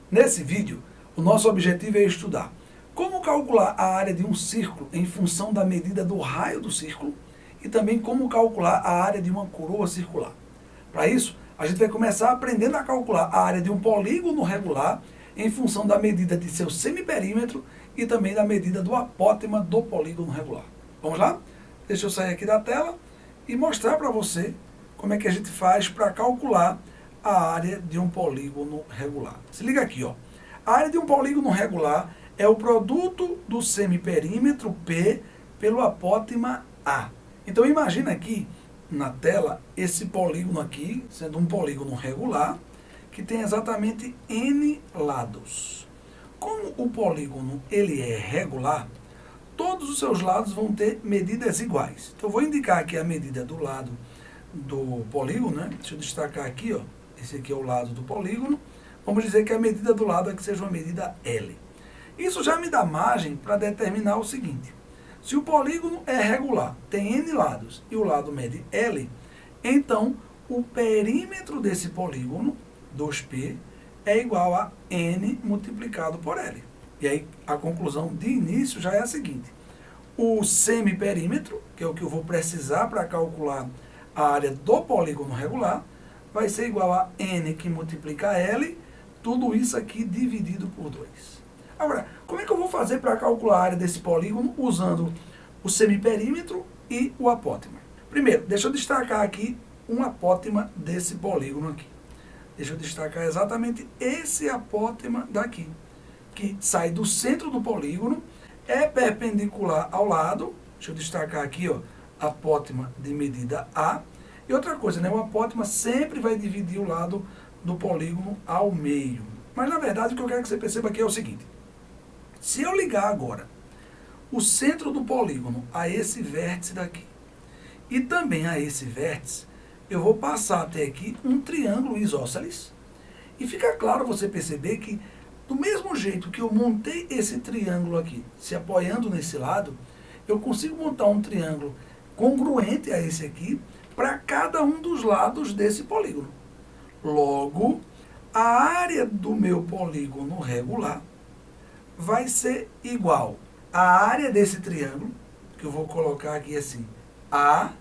Nesse vídeo, o nosso objetivo é estudar como calcular a área de um círculo em função da medida do raio do círculo e também como calcular a área de uma coroa circular. Para isso, a gente vai começar aprendendo a calcular a área de um polígono regular em função da medida de seu semiperímetro e também da medida do apótema do polígono regular. Vamos lá? Deixa eu sair aqui da tela e mostrar para você como é que a gente faz para calcular a área de um polígono regular. Se liga aqui, ó. A área de um polígono regular é o produto do semiperímetro P pelo apótema A. Então imagina aqui na tela esse polígono aqui, sendo um polígono regular, que tem exatamente N lados. Como o polígono ele é regular, todos os seus lados vão ter medidas iguais. Então eu vou indicar aqui a medida do lado do polígono, né? Deixa eu destacar aqui, ó. Esse aqui é o lado do polígono. Vamos dizer que a medida do lado é que seja uma medida L. Isso já me dá margem para determinar o seguinte. Se o polígono é regular, tem N lados e o lado mede L, então o perímetro desse polígono, 2P, é igual a N multiplicado por L. E aí a conclusão de início já é a seguinte. O semiperímetro, que é o que eu vou precisar para calcular a área do polígono regular, vai ser igual a N que multiplica L, tudo isso aqui dividido por 2. Agora, como é que eu vou fazer para calcular a área desse polígono usando o semiperímetro e o apótema? Primeiro, deixa eu destacar aqui um apótema desse polígono aqui. Deixa eu destacar exatamente esse apótema daqui, que sai do centro do polígono, é perpendicular ao lado. Deixa eu destacar aqui, ó, apótema de medida A. E outra coisa, né, o apótema sempre vai dividir o lado do polígono ao meio. Mas, na verdade, o que eu quero que você perceba aqui é o seguinte. Se eu ligar agora o centro do polígono a esse vértice daqui e também a esse vértice, eu vou passar até aqui um triângulo isósceles. E fica claro você perceber que, do mesmo jeito que eu montei esse triângulo aqui, se apoiando nesse lado, eu consigo montar um triângulo congruente a esse aqui para cada um dos lados desse polígono. Logo, a área do meu polígono regular vai ser igual à área desse triângulo, que eu vou colocar aqui assim, A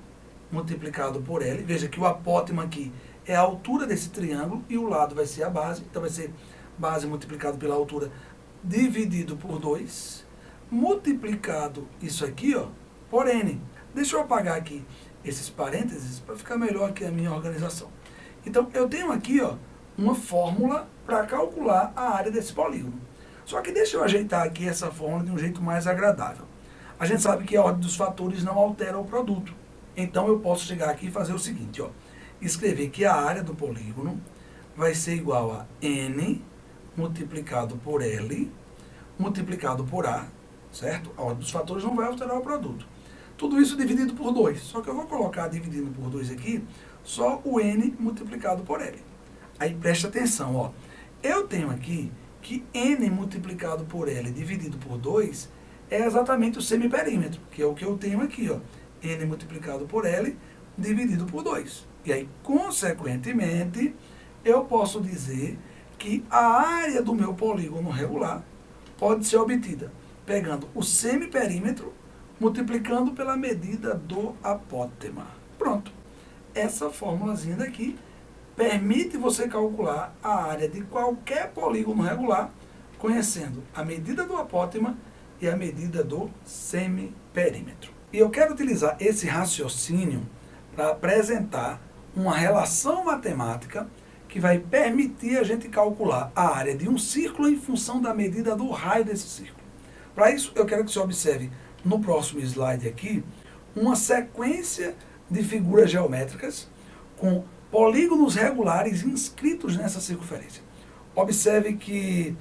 multiplicado por L. Veja que o apótema aqui é a altura desse triângulo e o lado vai ser a base. Então vai ser base multiplicado pela altura dividido por 2, multiplicado isso aqui, ó, por N. Deixa eu apagar aqui esses parênteses para ficar melhor aqui a minha organização. Então eu tenho aqui, ó, uma fórmula para calcular a área desse polígono. Só que deixa eu ajeitar aqui essa fórmula de um jeito mais agradável. A gente sabe que a ordem dos fatores não altera o produto. Então eu posso chegar aqui e fazer o seguinte, ó, escrever que a área do polígono vai ser igual a N multiplicado por L multiplicado por A, certo? A ordem dos fatores não vai alterar o produto. Tudo isso dividido por 2. Só que eu vou colocar dividindo por 2 aqui, só o N multiplicado por L. Aí presta atenção, ó. Eu tenho aqui que N multiplicado por L dividido por 2 é exatamente o semiperímetro, que é o que eu tenho aqui, ó. N multiplicado por L dividido por 2. E aí, consequentemente, eu posso dizer que a área do meu polígono regular pode ser obtida pegando o semiperímetro multiplicando pela medida do apótema. Pronto. Essa formulazinha daqui permite você calcular a área de qualquer polígono regular, conhecendo a medida do apótema e a medida do semiperímetro. E eu quero utilizar esse raciocínio para apresentar uma relação matemática que vai permitir a gente calcular a área de um círculo em função da medida do raio desse círculo. Para isso, eu quero que você observe no próximo slide aqui uma sequência de figuras geométricas com polígonos regulares inscritos nessa circunferência. Observe que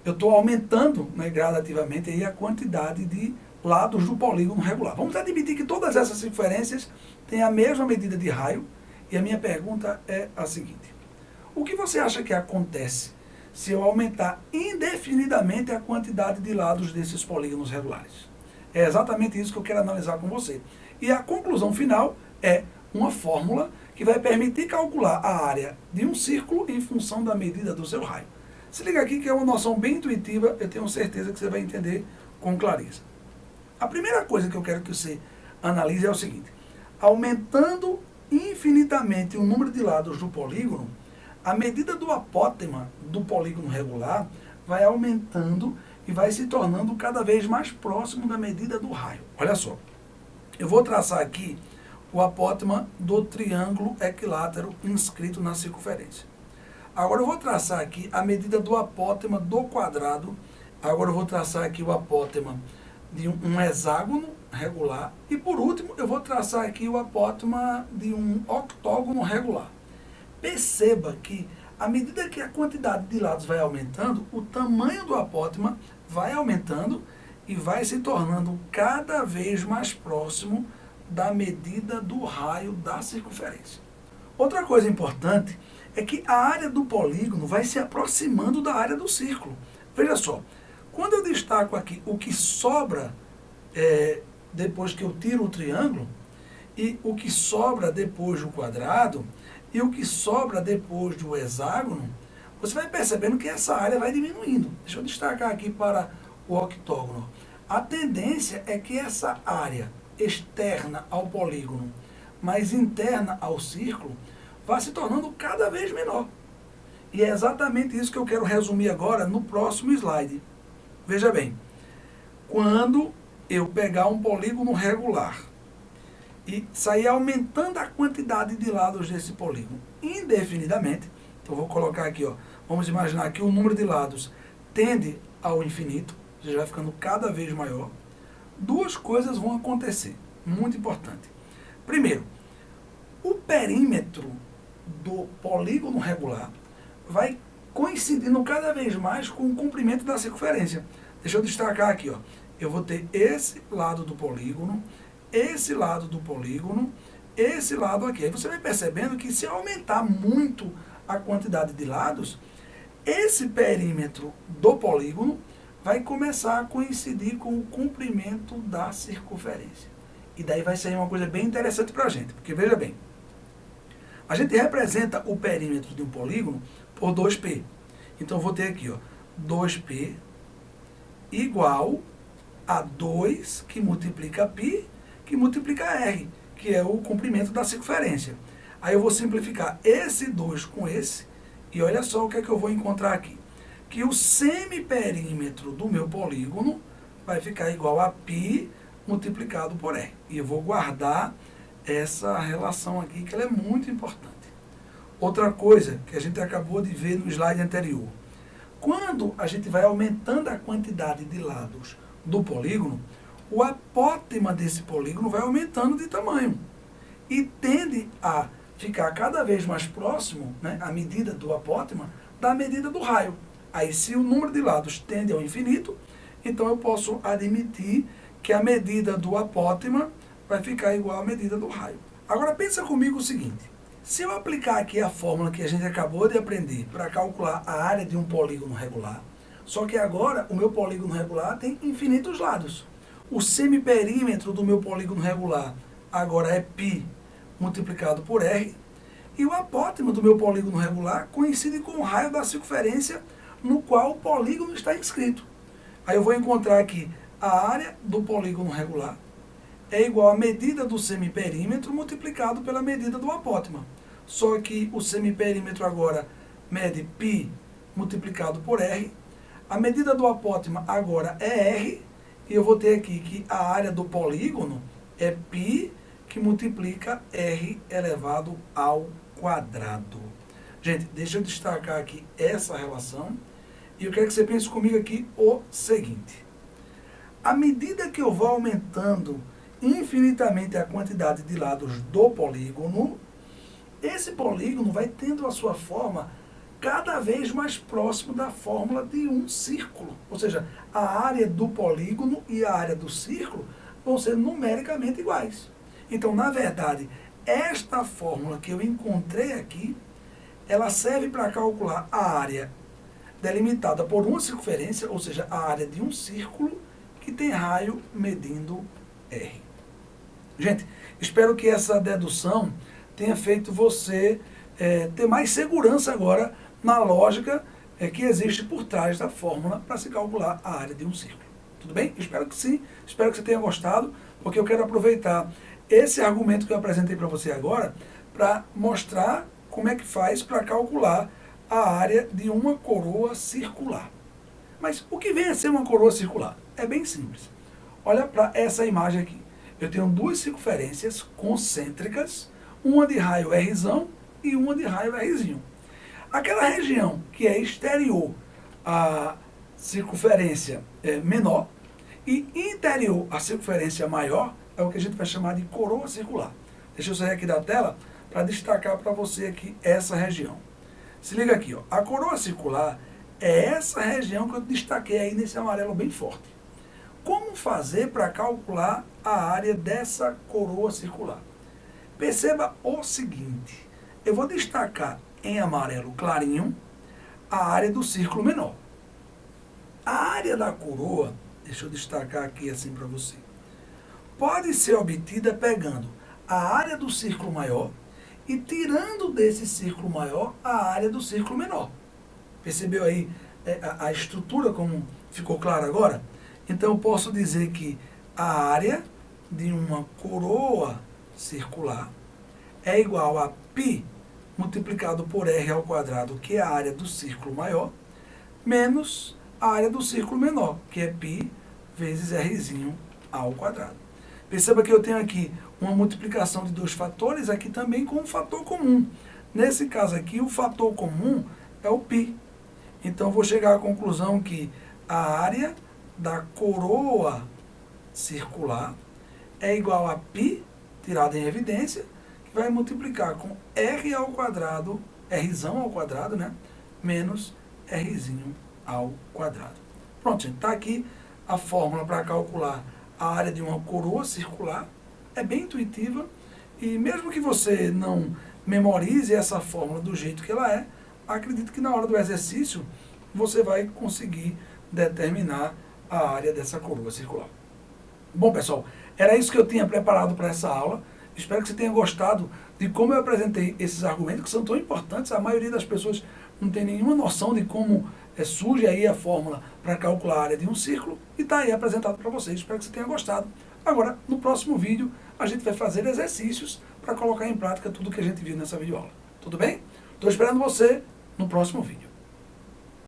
eu estou aumentando, né, gradativamente aí a quantidade de lados do polígono regular. Vamos admitir que todas essas circunferências têm a mesma medida de raio e a minha pergunta é a seguinte. O que você acha que acontece se eu aumentar indefinidamente a quantidade de lados desses polígonos regulares? É exatamente isso que eu quero analisar com você. E a conclusão final é uma fórmula que vai permitir calcular a área de um círculo em função da medida do seu raio. Se liga aqui que é uma noção bem intuitiva, eu tenho certeza que você vai entender com clareza. A primeira coisa que eu quero que você analise é o seguinte: aumentando infinitamente o número de lados do polígono, a medida do apótema do polígono regular vai aumentando e vai se tornando cada vez mais próximo da medida do raio. Olha só, eu vou traçar aqui o apótema do triângulo equilátero inscrito na circunferência. Agora eu vou traçar aqui a medida do apótema do quadrado. Agora eu vou traçar aqui o apótema de um hexágono regular. E por último, eu vou traçar aqui o apótema de um octógono regular. Perceba que, à medida que a quantidade de lados vai aumentando, o tamanho do apótema vai aumentando e vai se tornando cada vez mais próximo da medida do raio da circunferência. Outra coisa importante é que a área do polígono vai se aproximando da área do círculo. Veja só, quando eu destaco aqui o que sobra depois que eu tiro o triângulo, e o que sobra depois do quadrado, e o que sobra depois do hexágono, você vai percebendo que essa área vai diminuindo. Deixa eu destacar aqui para o octógono. A tendência é que essa área externa ao polígono, mas interna ao círculo, vá se tornando cada vez menor. E é exatamente isso que eu quero resumir agora no próximo slide. Veja bem, quando eu pegar um polígono regular e sair aumentando a quantidade de lados desse polígono indefinidamente, então eu vou colocar aqui, ó, vamos imaginar que o número de lados tende ao infinito, ou seja, vai ficando cada vez maior, duas coisas vão acontecer, muito importante. Primeiro, o perímetro do polígono regular vai coincidindo cada vez mais com o comprimento da circunferência. Deixa eu destacar aqui, ó. Eu vou ter esse lado do polígono, esse lado do polígono, esse lado aqui. Aí você vai percebendo que se aumentar muito a quantidade de lados, esse perímetro do polígono vai começar a coincidir com o comprimento da circunferência. E daí vai sair uma coisa bem interessante para a gente, porque veja bem, a gente representa o perímetro de um polígono por 2π. Então eu vou ter aqui, ó, 2π igual a 2 que multiplica π, que multiplica r, que é o comprimento da circunferência. Aí eu vou simplificar esse 2 com esse, e olha só o que é que eu vou encontrar aqui. Que o semiperímetro do meu polígono vai ficar igual a π multiplicado por r. E eu vou guardar essa relação aqui, que ela é muito importante. Outra coisa que a gente acabou de ver no slide anterior. Quando a gente vai aumentando a quantidade de lados do polígono, o apótema desse polígono vai aumentando de tamanho e tende a ficar cada vez mais próximo, né, a medida do apótema, da medida do raio. Aí, se o número de lados tende ao infinito, então eu posso admitir que a medida do apótema vai ficar igual à medida do raio. Agora, pensa comigo o seguinte. Se eu aplicar aqui a fórmula que a gente acabou de aprender para calcular a área de um polígono regular, só que agora o meu polígono regular tem infinitos lados. O semiperímetro do meu polígono regular agora é π multiplicado por r, e o apótema do meu polígono regular coincide com o raio da circunferência no qual o polígono está inscrito. Aí eu vou encontrar aqui a área do polígono regular é igual à medida do semiperímetro multiplicado pela medida do apótema. Só que o semiperímetro agora mede π multiplicado por r. A medida do apótema agora é r. E eu vou ter aqui que a área do polígono é π que multiplica r elevado ao quadrado. Gente, deixa eu destacar aqui essa relação. E eu quero que você pense comigo aqui o seguinte. À medida que eu vou aumentando infinitamente a quantidade de lados do polígono, esse polígono vai tendo a sua forma cada vez mais próximo da fórmula de um círculo. Ou seja, a área do polígono e a área do círculo vão ser numericamente iguais. Então, na verdade, esta fórmula que eu encontrei aqui, ela serve para calcular a área delimitada por uma circunferência, ou seja, a área de um círculo que tem raio medindo R. Gente, espero que essa dedução tenha feito você ter mais segurança agora na lógica que existe por trás da fórmula para se calcular a área de um círculo. Tudo bem? Espero que sim, espero que você tenha gostado, porque eu quero aproveitar esse argumento que eu apresentei para você agora para mostrar como é que faz para calcular a área de uma coroa circular. Mas o que vem a ser uma coroa circular? É bem simples. Olha para essa imagem aqui. Eu tenho duas circunferências concêntricas, uma de raio R e uma de raio R'. Aquela região que é exterior à circunferência menor e interior à circunferência maior é o que a gente vai chamar de coroa circular. Deixa eu sair aqui da tela para destacar para você aqui essa região. Se liga aqui, ó. A coroa circular é essa região que eu destaquei aí nesse amarelo bem forte. Como fazer para calcular a área dessa coroa circular? Perceba o seguinte, eu vou destacar em amarelo clarinho a área do círculo menor. A área da coroa, deixa eu destacar aqui assim para você, pode ser obtida pegando a área do círculo maior e tirando desse círculo maior a área do círculo menor. Percebeu aí a estrutura como ficou claro agora? Então eu posso dizer que a área de uma coroa circular é igual a π multiplicado por r ao quadrado, que é a área do círculo maior, menos a área do círculo menor, que é π vezes r' ao quadrado. Perceba que eu tenho aqui uma multiplicação de dois fatores, aqui também com um fator comum. Nesse caso aqui, o fator comum é o π. Então, vou chegar à conclusão que a área da coroa circular é igual a π, tirada em evidência, que vai multiplicar com r ao quadrado, r' ao quadrado, né? Menos r' ao quadrado. Pronto, gente, está aqui a fórmula para calcular a área de uma coroa circular. É bem intuitiva e mesmo que você não memorize essa fórmula do jeito que ela é, acredito que na hora do exercício você vai conseguir determinar a área dessa coroa circular. Bom, pessoal, era isso que eu tinha preparado para essa aula. Espero que você tenha gostado de como eu apresentei esses argumentos que são tão importantes. A maioria das pessoas não tem nenhuma noção de como surge aí a fórmula para calcular a área de um círculo e está aí apresentado para vocês. Espero que você tenha gostado. Agora, no próximo vídeo, a gente vai fazer exercícios para colocar em prática tudo que a gente viu nessa videoaula. Tudo bem? Estou esperando você no próximo vídeo.